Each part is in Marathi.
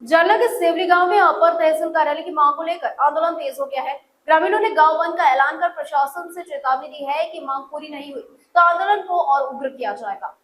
जालना के सेवली गांव में अपर तहसील कार्यालय की मांग को लेकर आंदोलन तेज हो गया है। ग्रामीणों ने गांव बंद का ऐलान कर प्रशासन से चेतावनी दी है कि मांग पूरी नहीं हुई तो आंदोलन को और उग्र किया जाएगा।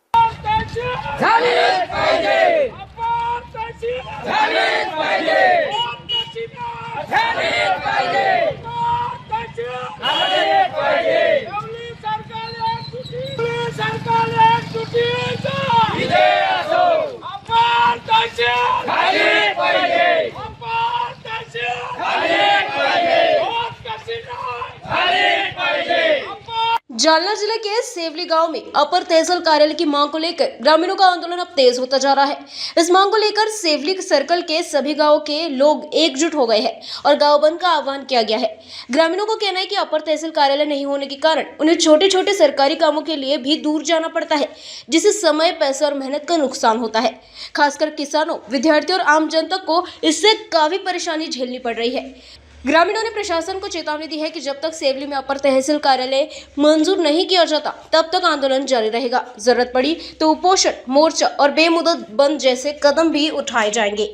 जालना जिले के सेवली गांव में अपर तहसील कार्यालय की मांग को लेकर ग्रामीणों का आंदोलन अब तेज होता जा रहा है। इस मांग को लेकर सेवली सर्कल के सभी गांव के लोग एकजुट हो गए हैं और गांव बंद का आह्वान किया गया है। ग्रामीणों को कहना है कि अपर तहसील कार्यालय नहीं होने के कारण उन्हें छोटे छोटे सरकारी कामों के लिए भी दूर जाना पड़ता है, जिससे समय, पैसा और मेहनत का नुकसान होता है। खासकर किसानों, विद्यार्थियों और आम जनता को इससे काफी परेशानी झेलनी पड़ रही है। ग्रामीणों ने प्रशासन को चेतावनी दी है कि जब तक सेवली में अपर तहसील कार्यालय मंजूर नहीं किया जाता तब तक आंदोलन जारी रहेगा। जरूरत पड़ी तो उपोषण, मोर्चा और बेमुदत बंद जैसे कदम भी उठाए जाएंगे।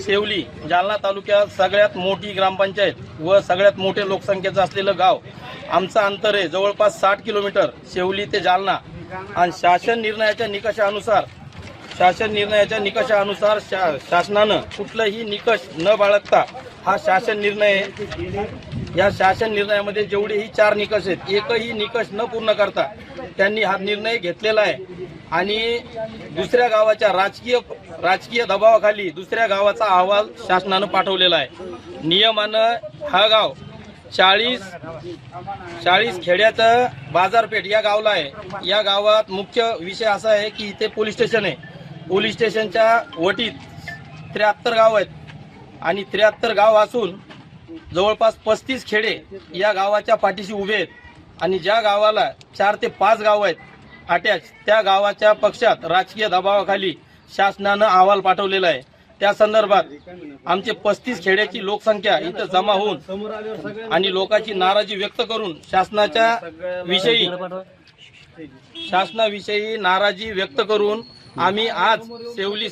सेवली जालना तालुक्यात सगळ्यात मोठी ग्रामपंचायत व सगळ्यात मोठे लोकसंख्येचं असलेलं गाव। आमचं अंतर आहे जवळपास 60 किलोमीटर सेवली ते जालना आणि शासन निर्णयाच्या निकषानुसार शासनानं कुठलाही निकष न बाळगता हा शासन निर्णय या शासन निर्णयामध्ये जेवढेही 4 निकष आहेत एकही निकष न पूर्ण करता त्यांनी हा निर्णय घेतलेला आहे आणि दुसऱ्या गावाच्या राजकीय दबावाखाली दुसऱ्या गावाचा अहवाल शासनानं पाठवलेला आहे। नियमानं हा गाव 40 खेड्याचं बाजारपेठ या गावला आहे। या गावात मुख्य विषय असा आहे की इथे पोलीस स्टेशन आहे। पोलीस स्टेशनच्या वटीत 73 गाव आहेत आणि 73 गाव असून जवळपास 35 खेडे या गावाच्या पाठीशी उभे आहेत आणि ज्या गावाला 4 ते 5 गाव आहेत अटॅच, त्या गावाच्या पक्षात राजकीय दबावाखाली शासनानं अहवाल पाठवलेला आहे। त्या संदर्भात आमचे 35 खेड्याची लोकसंख्या इथं जमा होऊन आणि लोकांची नाराजी व्यक्त करून शासनाविषयी नाराजी व्यक्त करून आम्ही आज सेवली